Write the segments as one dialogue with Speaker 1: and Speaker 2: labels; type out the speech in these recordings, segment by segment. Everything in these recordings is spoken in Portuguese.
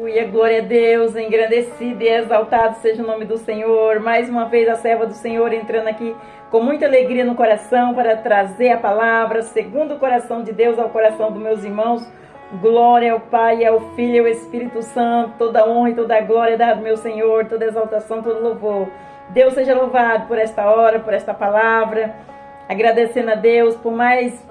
Speaker 1: Aleluia, glória a Deus, engrandecido e exaltado seja o nome do Senhor. Mais uma vez a serva do Senhor entrando aqui com muita alegria no coração para trazer a palavra segundo o coração de Deus ao coração dos meus irmãos. Glória ao Pai, ao Filho e ao Espírito Santo, toda honra e toda glória dado meu Senhor, toda exaltação, todo louvor. Deus seja louvado por esta hora, por esta palavra, agradecendo a Deus por mais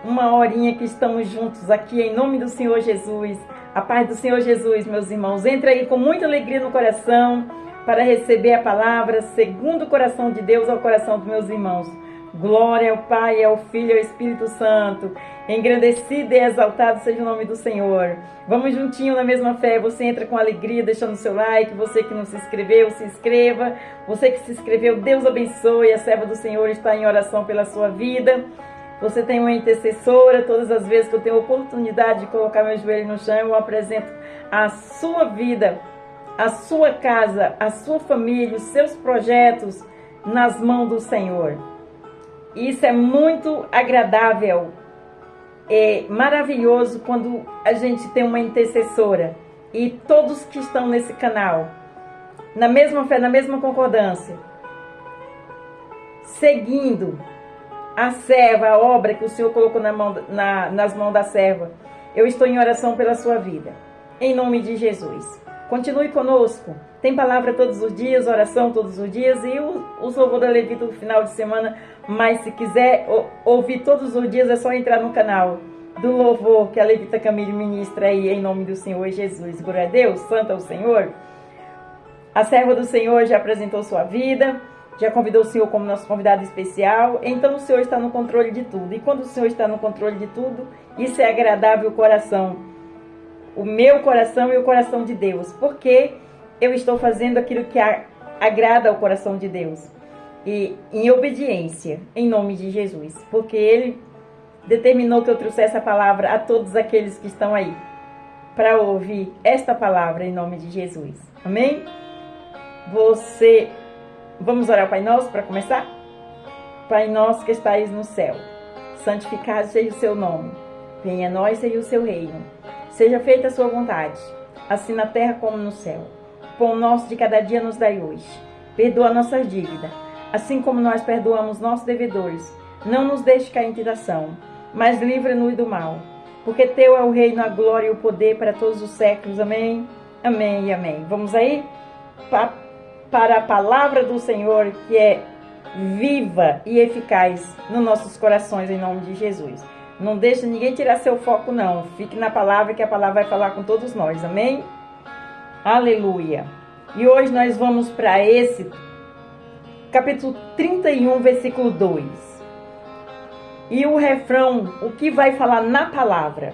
Speaker 1: uma horinha que estamos juntos aqui em nome do Senhor Jesus. A paz do Senhor Jesus, meus irmãos. Entre aí com muita alegria no coração para receber a palavra segundo o coração de Deus ao coração dos meus irmãos. Glória ao Pai, ao Filho e ao Espírito Santo. Engrandecido e exaltado seja o nome do Senhor. Vamos juntinho na mesma fé. Você entra com alegria, deixando o seu like. Você que não se inscreveu, se inscreva. Você que se inscreveu, Deus abençoe. A serva do Senhor está em oração pela sua vida. Você tem uma intercessora. Todas as vezes que eu tenho oportunidade de colocar meu joelho no chão, eu apresento a sua vida, a sua casa, a sua família, os seus projetos nas mãos do Senhor. Isso é muito agradável, é maravilhoso quando a gente tem uma intercessora e todos que estão nesse canal, na mesma fé, na mesma concordância, seguindo a serva, a obra que o Senhor colocou nas mãos da serva. Eu estou em oração pela sua vida, em nome de Jesus. Continue conosco, tem palavra todos os dias, oração todos os dias e o louvor da Levita no final de semana. Mas se quiser ouvir todos os dias, é só entrar no canal do louvor que a Levita Camille ministra aí em nome do Senhor Jesus. Glória a Deus, santo é o Senhor. A serva do Senhor já apresentou sua vida, já convidou o Senhor como nosso convidado especial. Então o Senhor está no controle de tudo. E quando o Senhor está no controle de tudo, isso é agradável ao coração. O meu coração e o coração de Deus. Porque eu estou fazendo aquilo que agrada ao coração de Deus. E em obediência, em nome de Jesus. Porque Ele determinou que eu trouxesse a palavra a todos aqueles que estão aí. Para ouvir esta palavra em nome de Jesus. Amém? Vamos orar, Pai Nosso, para começar? Pai Nosso que estais no céu, santificado seja o seu nome. Venha a nós seja o seu reino. Seja feita a sua vontade, assim na terra como no céu. O pão nosso de cada dia nos dai hoje. Perdoa nossas dívidas, assim como nós perdoamos nossos devedores. Não nos deixe cair em tentação, mas livra-nos do mal. Porque teu é o reino, a glória e o poder para todos os séculos. Amém, amém e amém. Vamos aí para a palavra do Senhor, que é viva e eficaz nos nossos corações, em nome de Jesus. Não deixe ninguém tirar seu foco, não. Fique na palavra, que a palavra vai falar com todos nós. Amém? Aleluia. E hoje nós vamos para esse capítulo 31, versículo 2. E o refrão, o que vai falar na palavra?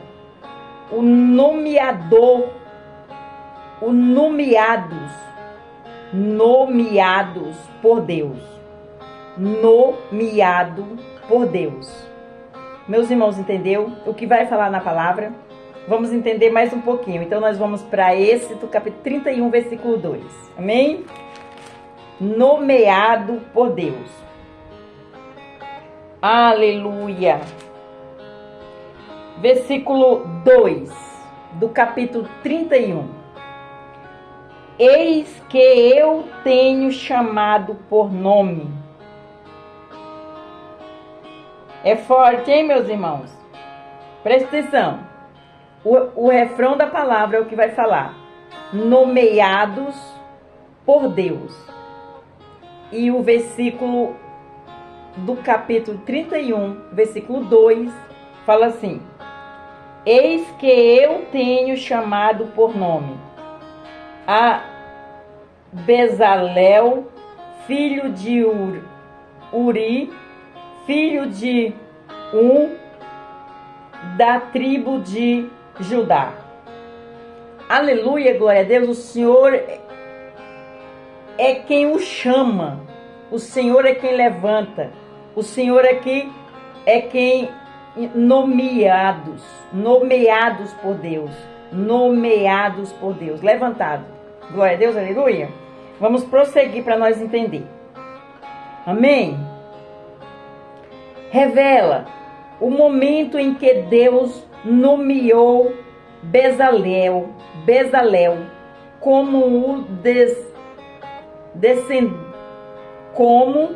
Speaker 1: O nomeador, o nomeados por Deus. Nomeado por Deus. Meus irmãos, entendeu o que vai falar na palavra? Vamos entender mais um pouquinho. Então, nós vamos para esse do capítulo 31, versículo 2. Amém? Nomeado por Deus. Aleluia. Versículo 2 do capítulo 31. Eis que eu tenho chamado por nome. É forte, hein, meus irmãos? Presta atenção. O refrão da palavra é o que vai falar. Nomeados por Deus. E o versículo do capítulo 31, versículo 2, fala assim. Eis que eu tenho chamado por nome a Bezalel, filho de Uri, filho de da tribo de Judá. Aleluia, glória a Deus. O Senhor é quem o chama. O Senhor é quem levanta. O Senhor é quem nomeados por Deus. Nomeados por Deus. Levantado. Glória a Deus, aleluia. Vamos prosseguir para nós entender. Amém? Revela o momento em que Deus nomeou Bezalel, como o como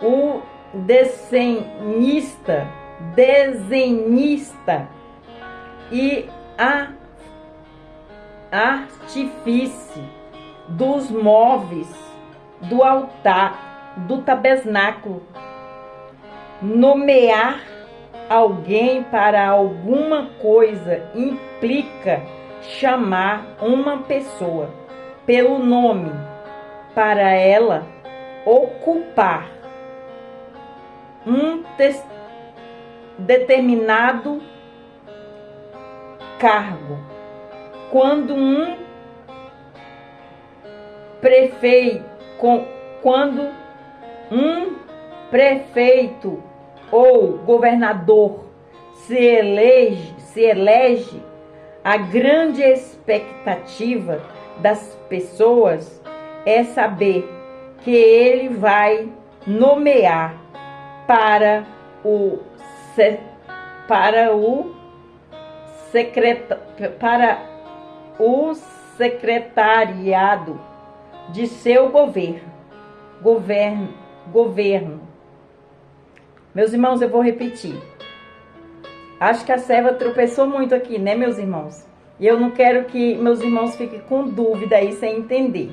Speaker 1: o desenhista e artífice dos móveis do altar do tabernáculo. Nomear alguém para alguma coisa implica chamar uma pessoa pelo nome para ela ocupar um determinado cargo. Quando um prefeito ou governador se elege, a grande expectativa das pessoas é saber que ele vai nomear para o secretariado de seu governo. Meus irmãos, eu vou repetir. Acho que a serva tropeçou muito aqui, né, meus irmãos? E eu não quero que meus irmãos fiquem com dúvida aí sem entender.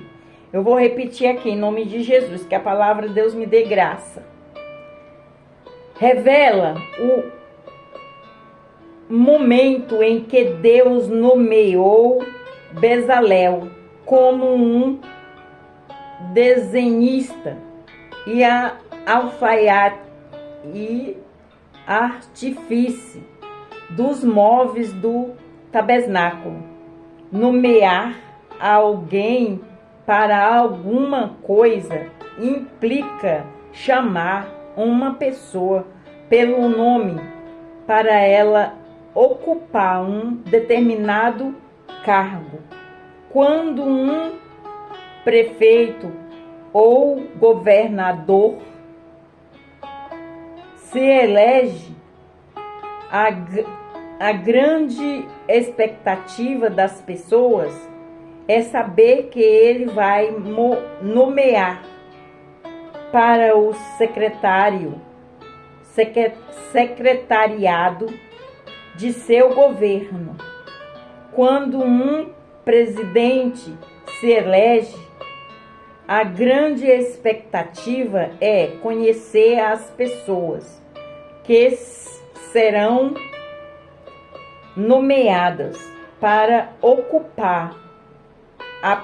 Speaker 1: Eu vou repetir aqui em nome de Jesus, que a palavra de Deus me dê graça. Revela o momento em que Deus nomeou Bezalel como um desenhista e alfaiate e artífice dos móveis do tabernáculo. Nomear alguém para alguma coisa implica chamar uma pessoa pelo nome para ela ocupar um determinado cargo. Quando um prefeito ou governador se elege, a grande expectativa das pessoas é saber que ele vai nomear para o secretariado de seu governo. Quando um presidente se elege, a grande expectativa é conhecer as pessoas que serão nomeadas para ocupar a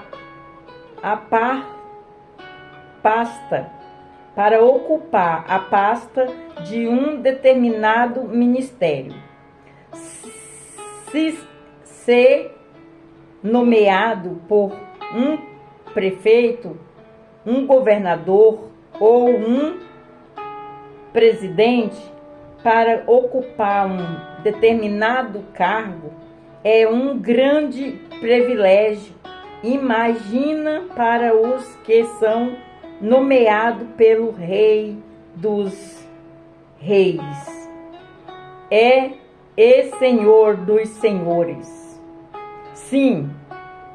Speaker 1: pasta de um determinado ministério. Se ser nomeado por um prefeito, um governador ou um presidente para ocupar um determinado cargo é um grande privilégio. Imagina para os que são nomeados pelo Rei dos Reis e Senhor dos Senhores. Sim,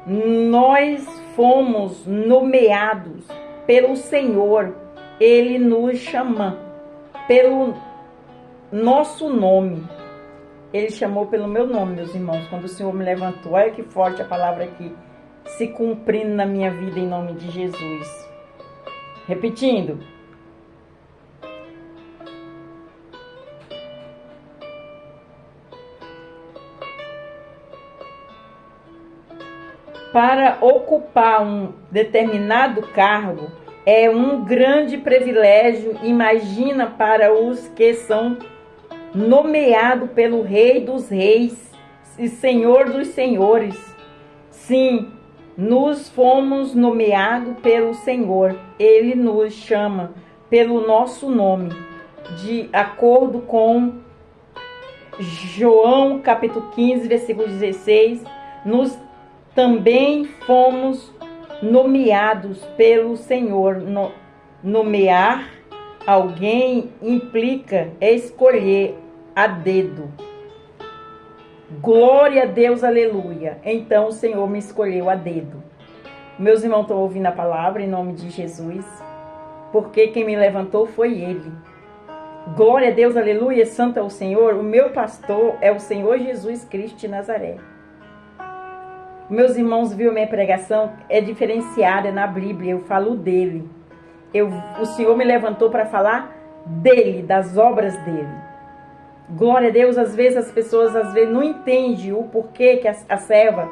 Speaker 1: nós fomos nomeados pelo Senhor. Ele nos chama pelo nosso nome. Ele chamou pelo meu nome, meus irmãos, quando o Senhor me levantou. Olha que forte a palavra aqui, se cumprindo na minha vida em nome de Jesus. Repetindo. Para ocupar um determinado cargo é um grande privilégio. Imagina para os que são nomeados pelo Rei dos Reis e Senhor dos Senhores. Sim, nos fomos nomeados pelo Senhor. Ele nos chama pelo nosso nome, de acordo com João capítulo 15, versículo 16. Nós também fomos nomeados pelo Senhor. Nomear alguém implica escolher a dedo. Glória a Deus, aleluia. Então o Senhor me escolheu a dedo. Meus irmãos estão ouvindo a palavra em nome de Jesus, porque quem me levantou foi Ele. Glória a Deus, aleluia, santo é o Senhor. O meu pastor é o Senhor Jesus Cristo de Nazaré. Meus irmãos, viu, minha pregação é diferenciada na Bíblia, eu falo dele. O Senhor me levantou para falar dele, das obras dele. Glória a Deus. Às vezes as pessoas não entendem o porquê que a serva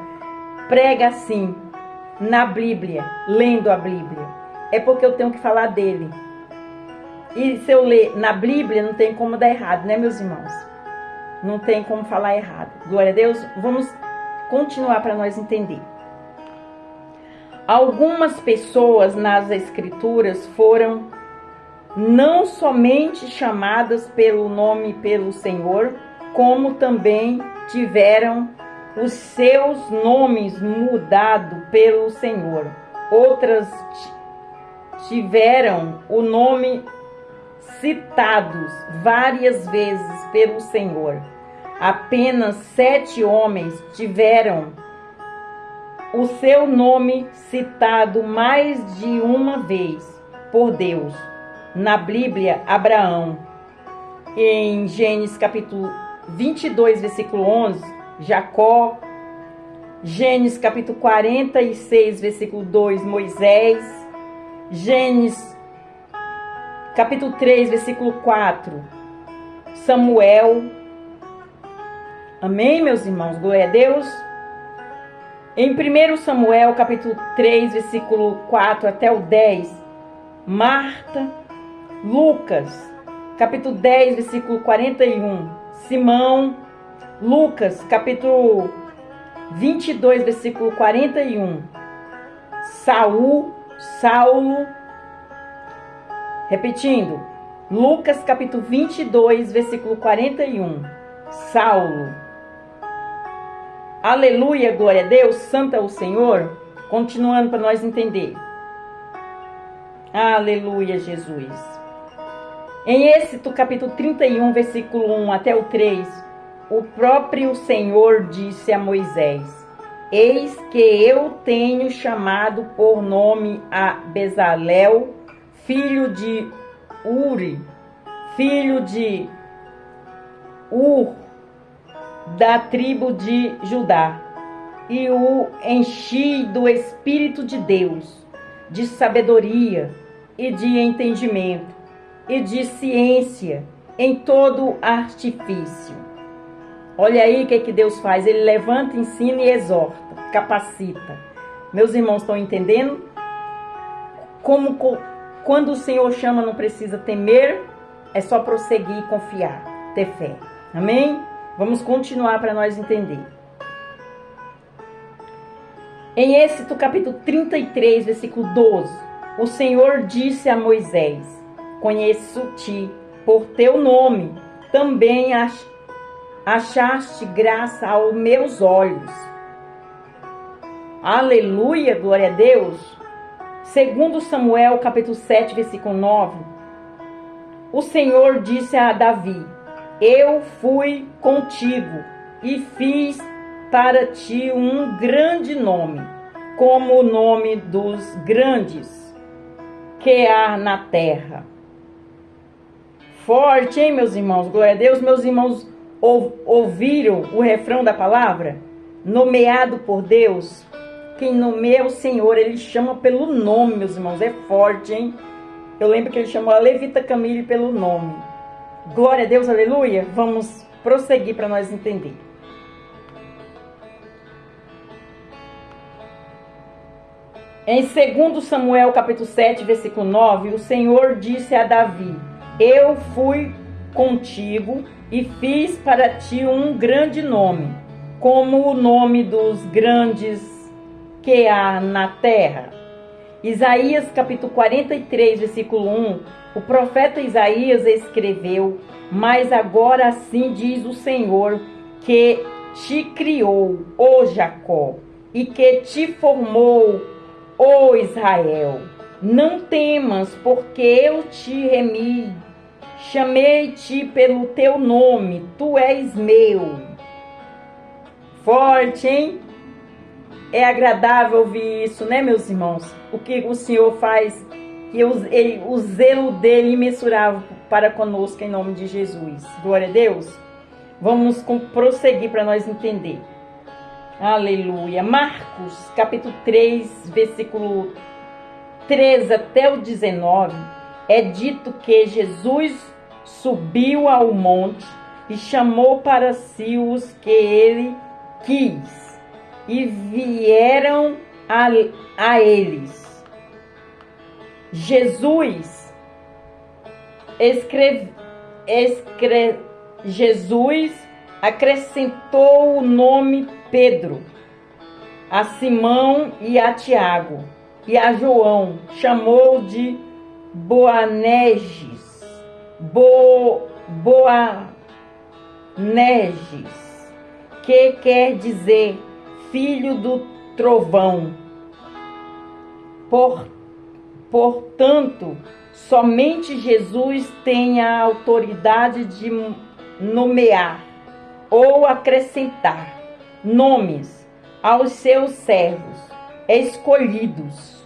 Speaker 1: prega assim na Bíblia, lendo a Bíblia. É porque eu tenho que falar dele. E se eu ler na Bíblia, não tem como dar errado, né, meus irmãos? Não tem como falar errado. Glória a Deus. Vamos continuar para nós entender. Algumas pessoas nas Escrituras foram não somente chamadas pelo nome pelo Senhor, como também tiveram os seus nomes mudados pelo Senhor. Outras tiveram o nome citados várias vezes pelo Senhor. Apenas 7 homens tiveram o seu nome citado mais de uma vez por Deus. Na Bíblia, Abraão, em Gênesis capítulo 22, versículo 11, Jacó, Gênesis capítulo 46, versículo 2, Moisés, Gênesis capítulo 3, versículo 4, Samuel. Amém, meus irmãos? Glória a Deus. Em 1 Samuel, capítulo 3, versículo 4 até o 10, Marta. Lucas, capítulo 10, versículo 41, Simão. Lucas, capítulo 22, versículo 41, Saulo. Repetindo, Lucas, capítulo 22, versículo 41, Saulo. Aleluia, glória a Deus, santo é o Senhor. Continuando para nós entender. Aleluia, Jesus. Em Êxodo capítulo 31, versículo 1 até o 3, o próprio Senhor disse a Moisés: Eis que eu tenho chamado por nome a Bezalel, filho de Uri, filho de Ur, da tribo de Judá, e o enchi do Espírito de Deus, de sabedoria e de entendimento, e de ciência, em todo artifício. Olha aí o que Deus faz. Ele levanta, ensina e exorta, capacita. Meus irmãos estão entendendo? Quando o Senhor chama, não precisa temer, é só prosseguir e confiar, ter fé. Amém? Vamos continuar para nós entender. Em Êxodo capítulo 33, versículo 12, o Senhor disse a Moisés: Conheço-te por teu nome, também achaste graça aos meus olhos. Aleluia, glória a Deus. Segundo Samuel, capítulo 7, versículo 9, o Senhor disse a Davi: Eu fui contigo e fiz para ti um grande nome, como o nome dos grandes que há na terra. Forte, hein, meus irmãos? Glória a Deus. Meus irmãos ouviram o refrão da palavra? Nomeado por Deus. Quem nomeia o Senhor, ele chama pelo nome, meus irmãos. É forte, hein? Eu lembro que ele chamou a Levita Camille pelo nome. Glória a Deus, aleluia. Vamos prosseguir para nós entender. Em 2 Samuel, capítulo 7, versículo 9, o Senhor disse a Davi: Eu fui contigo e fiz para ti um grande nome, como o nome dos grandes que há na terra. Isaías capítulo 43, versículo 1, o profeta Isaías escreveu: Mas agora assim diz o Senhor, que te criou, ó Jacó, e que te formou, ó Israel. Não temas, porque eu te remi, chamei-te pelo teu nome, tu és meu. Forte, hein? É agradável ouvir isso, né, meus irmãos? O que o Senhor faz, e o zelo dele imensurável para conosco, em nome de Jesus. Glória a Deus. Vamos prosseguir para nós entender. Aleluia. Marcos, capítulo 3, versículo 13 até o 19, é dito que Jesus subiu ao monte e chamou para si os que ele quis, e vieram a eles. Jesus acrescentou o nome Pedro a Simão e a Tiago e a João, chamou de Boanerges, que quer dizer filho do trovão. Portanto, somente Jesus tem a autoridade de nomear ou acrescentar nomes aos seus servos escolhidos.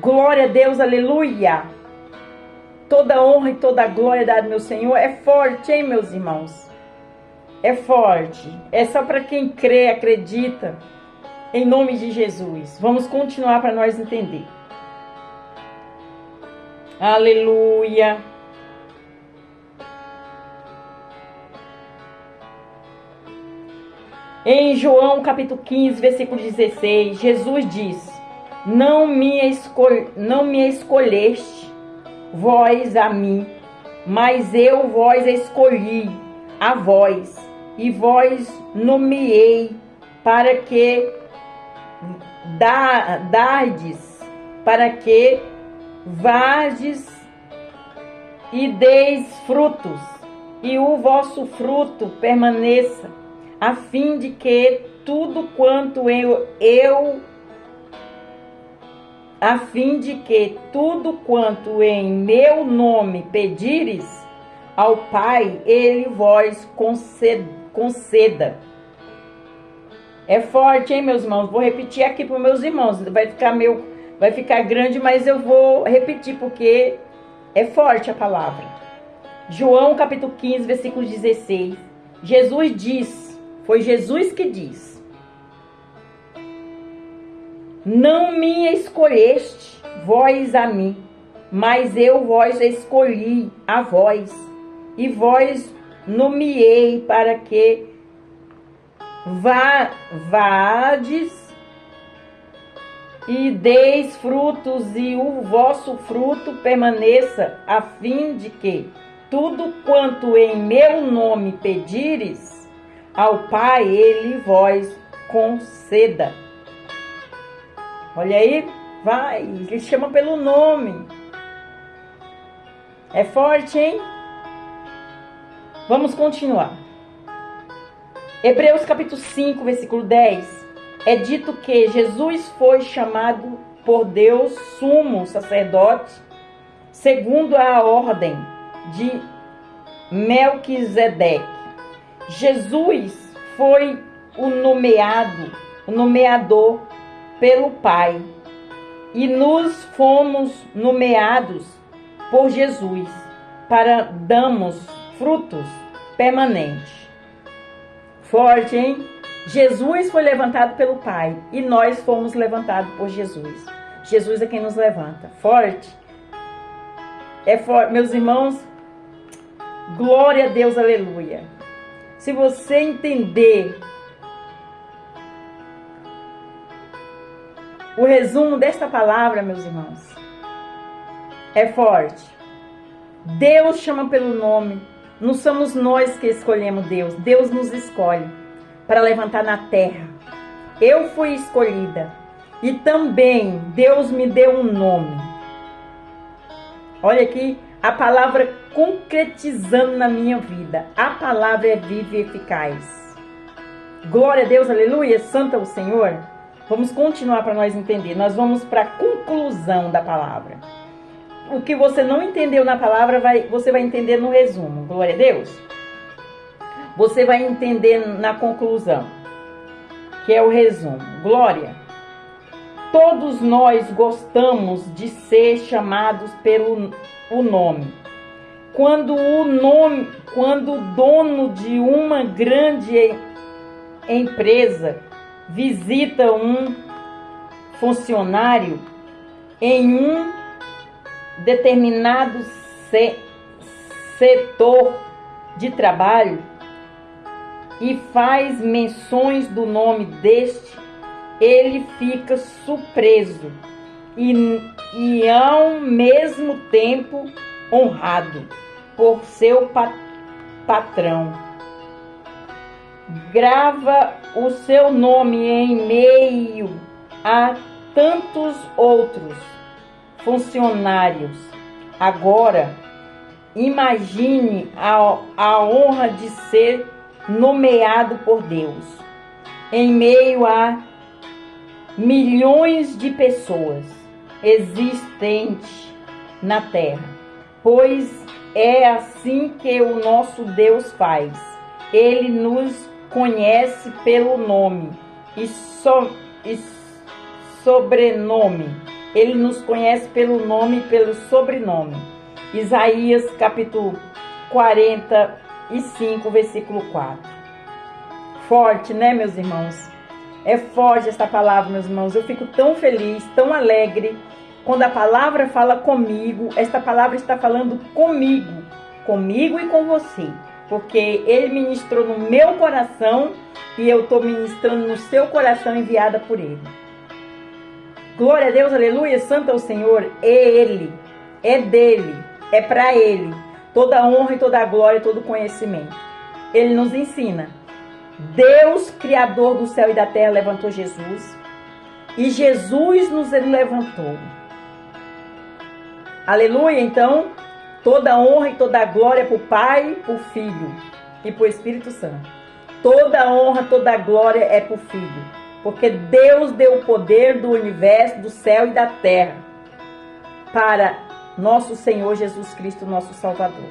Speaker 1: Glória a Deus, aleluia! Toda honra e toda glória dada ao meu Senhor. É forte, hein, meus irmãos? É forte. É só para quem crê, acredita. Em nome de Jesus. Vamos continuar para nós entender. Aleluia. Em João capítulo 15, versículo 16, Jesus diz: Não me escolheste vós a mim, mas eu vós escolhi a vós, e vós nomeei para que para que vades e deis frutos, e o vosso fruto permaneça, a fim de que tudo quanto em meu nome pedires ao Pai, ele vos conceda. É forte, hein, meus irmãos? Vou repetir aqui para os meus irmãos. Vai ficar grande, mas eu vou repetir porque é forte a palavra. João capítulo 15, versículo 16. Jesus diz, foi Jesus que diz: Não me escolheste vós a mim, mas eu vós escolhi a vós, e vós nomeei para que vades e deis frutos, e o vosso fruto permaneça, a fim de que tudo quanto em meu nome pedires ao Pai, ele vos conceda. Olha aí, vai, ele chama pelo nome. É forte, hein? Vamos continuar. Hebreus capítulo 5, versículo 10, é dito que Jesus foi chamado por Deus sumo sacerdote, segundo a ordem de Melquisedeque. Jesus foi o nomeador pelo Pai, e nos fomos nomeados por Jesus para darmos frutos permanentes. Forte, hein? Jesus foi levantado pelo Pai e nós fomos levantados por Jesus. Jesus é quem nos levanta. Forte. É forte, meus irmãos. Glória a Deus, aleluia. Se você entender o resumo desta palavra, meus irmãos, é forte. Deus chama pelo nome. Não somos nós que escolhemos Deus. Deus nos escolhe para levantar na terra. Eu fui escolhida. E também Deus me deu um nome. Olha aqui a palavra concretizando na minha vida. A palavra é viva e eficaz. Glória a Deus, aleluia. Santo é o Senhor. Vamos continuar para nós entender. Nós vamos para a conclusão da palavra. O que você não entendeu na palavra, você vai entender no resumo. Glória a Deus. Você vai entender na conclusão, que é o resumo. Glória. Todos nós gostamos de ser chamados pelo o nome. Quando o dono de uma grande empresa visita um funcionário em um determinado setor de trabalho e faz menções do nome deste, ele fica surpreso e ao mesmo tempo honrado por seu patrão. Grava o seu nome em meio a tantos outros funcionários. Agora, imagine a honra de ser nomeado por Deus em meio a milhões de pessoas existentes na terra, pois é assim que o nosso Deus faz. Ele nos conhece pelo nome e sobrenome. Ele nos conhece pelo nome e pelo sobrenome. Isaías capítulo 45, versículo 4. Forte, né, meus irmãos? É forte esta palavra, meus irmãos. Eu fico tão feliz, tão alegre quando a palavra fala comigo. Esta palavra está falando comigo e com você, porque ele ministrou no meu coração e eu estou ministrando no seu coração, enviada por ele. Glória a Deus, aleluia, santo é o Senhor. É ele, é dele, é para ele toda a honra e toda a glória e todo o conhecimento. Ele nos ensina. Deus, Criador do céu e da terra, levantou Jesus e Jesus nos levantou. Aleluia. Então, toda a honra e toda a glória para o Pai, para o Filho e para o Espírito Santo. Toda a honra, toda a glória é para o Filho, porque Deus deu o poder do universo, do céu e da terra para nosso Senhor Jesus Cristo, nosso Salvador.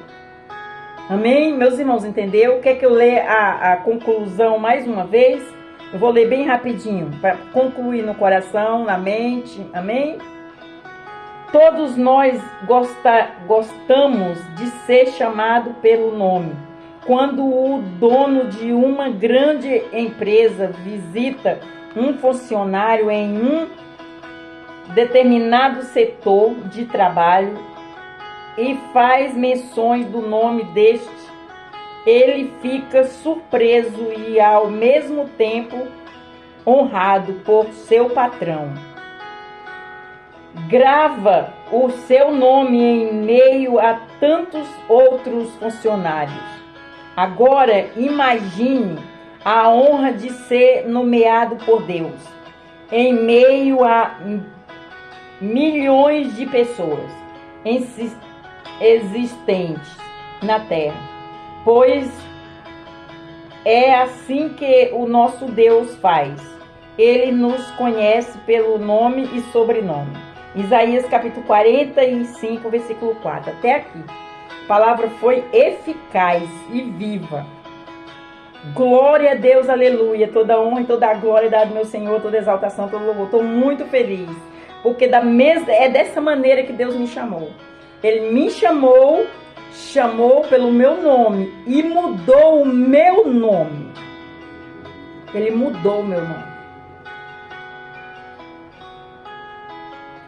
Speaker 1: Amém? Meus irmãos, entendeu? Quer que eu leia a conclusão mais uma vez? Eu vou ler bem rapidinho, para concluir no coração, na mente. Amém? Todos nós gostamos de ser chamado pelo nome. Quando o dono de uma grande empresa visita um funcionário em um determinado setor de trabalho e faz menções do nome deste, ele fica surpreso e ao mesmo tempo honrado por seu patrão. Grava o seu nome em meio a tantos outros funcionários. Agora imagine a honra de ser nomeado por Deus em meio a milhões de pessoas existentes na terra, pois é assim que o nosso Deus faz. Ele nos conhece pelo nome e sobrenome. Isaías capítulo 45, versículo 4. Até aqui. A palavra foi eficaz e viva. Glória a Deus, aleluia. Toda honra e toda a glória é dada ao meu Senhor, toda exaltação, todo louvor. Estou muito feliz, porque é dessa maneira que Deus me chamou. Ele me chamou pelo meu nome e mudou o meu nome. Ele mudou o meu nome.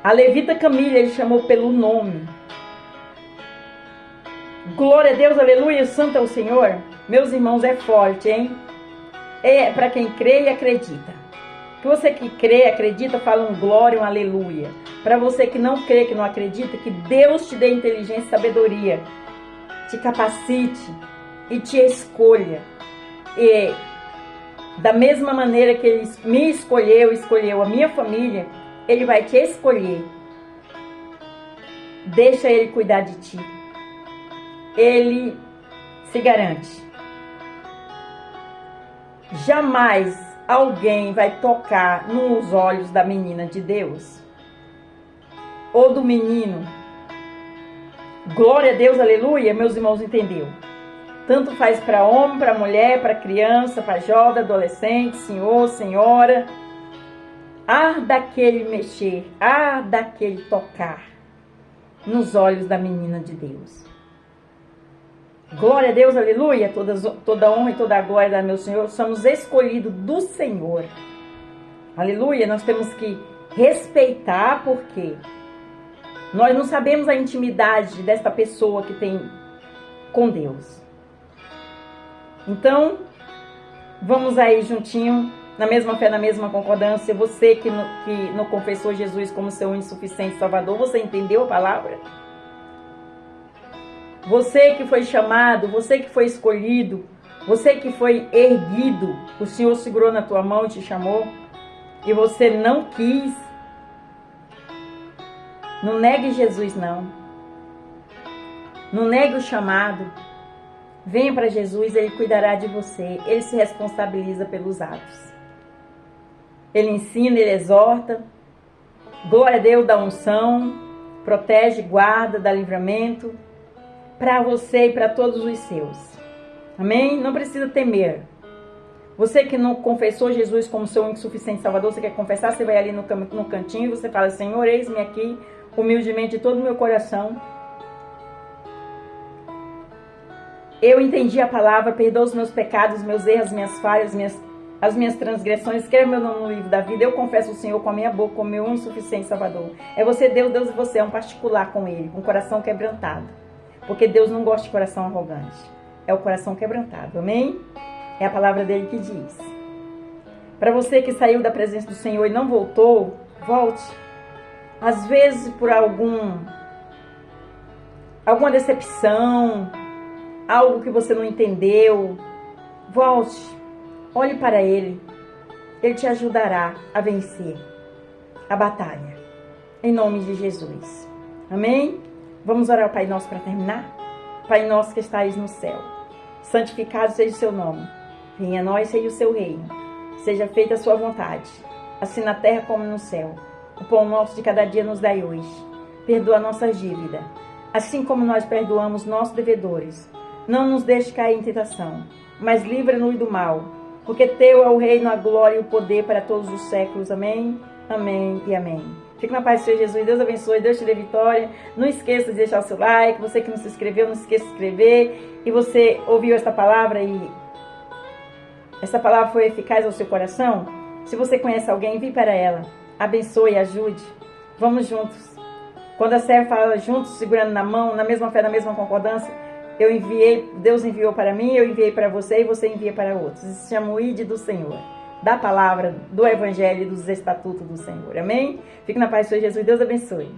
Speaker 1: A levita Camila, ele chamou pelo nome. Glória a Deus, aleluia, santo é o Senhor. Meus irmãos, é forte, hein? É para quem crê e acredita. Que você que crê, acredita, fala um glória, um aleluia. Para você que não crê, que não acredita, que Deus te dê inteligência e sabedoria, te capacite e te escolha. E da mesma maneira que Ele me escolheu a minha família, Ele vai te escolher. Deixa Ele cuidar de ti. Ele se garante. Jamais alguém vai tocar nos olhos da menina de Deus ou do menino. Glória a Deus, aleluia, meus irmãos, entendeu? Tanto faz para homem, para mulher, para criança, para jovem, adolescente, senhor, senhora. Há daquele mexer, há daquele tocar nos olhos da menina de Deus. Glória a Deus, aleluia. Toda honra e toda a glória da meu Senhor. Somos escolhidos do Senhor. Aleluia. Nós temos que respeitar, porque nós não sabemos a intimidade desta pessoa que tem com Deus. Então, vamos aí juntinho, na mesma fé, na mesma concordância. Você que não confessou Jesus como seu único e suficiente Salvador, você entendeu a palavra? Você que foi chamado, você que foi escolhido, você que foi erguido, o Senhor segurou na tua mão e te chamou, e você não quis. Não negue Jesus, não. Não negue o chamado. Venha para Jesus, Ele cuidará de você. Ele se responsabiliza pelos atos. Ele ensina, Ele exorta. Glória a Deus, dá unção, protege, guarda, dá livramento para você e para todos os seus. Amém? Não precisa temer. Você que não confessou Jesus como seu único e suficiente Salvador, você quer confessar, você vai ali no cantinho e você fala: Senhor, eis-me aqui, humildemente de todo o meu coração. Eu entendi a palavra, perdoa os meus pecados, meus erros, as minhas falhas, as minhas transgressões, escreve meu nome no livro da vida. Eu confesso o Senhor com a minha boca, como meu único e suficiente Salvador. É você, Deus e você, é um particular com Ele, com um coração quebrantado. Porque Deus não gosta de coração arrogante. É o coração quebrantado, amém? É a palavra dele que diz. Para você que saiu da presença do Senhor e não voltou, volte. Às vezes por alguma decepção, algo que você não entendeu, volte, olhe para Ele. Ele te ajudará a vencer a batalha. Em nome de Jesus. Amém? Vamos orar ao Pai Nosso para terminar? Pai Nosso que estais no céu, santificado seja o seu nome. Venha a nós, seja o seu reino. Seja feita a sua vontade, assim na terra como no céu. O pão nosso de cada dia nos dai hoje. Perdoa nossas dívidas, assim como nós perdoamos nossos devedores. Não nos deixe cair em tentação, mas livra-nos do mal. Porque teu é o reino, a glória e o poder para todos os séculos. Amém, amém e amém. Fique na paz do Senhor Jesus. Deus abençoe, Deus te dê vitória. Não esqueça de deixar o seu like. Você que não se inscreveu, não esqueça de se inscrever. E você ouviu esta palavra e essa palavra foi eficaz ao seu coração? Se você conhece alguém, envie para ela. Abençoe, ajude. Vamos juntos. Quando a serva fala juntos, segurando na mão, na mesma fé, na mesma concordância, Deus enviou para mim, eu enviei para você e você envia para outros. Isso se chama o ID do Senhor, da palavra, do Evangelho e dos estatutos do Senhor. Amém? Fique na paz do Senhor Jesus. Deus abençoe.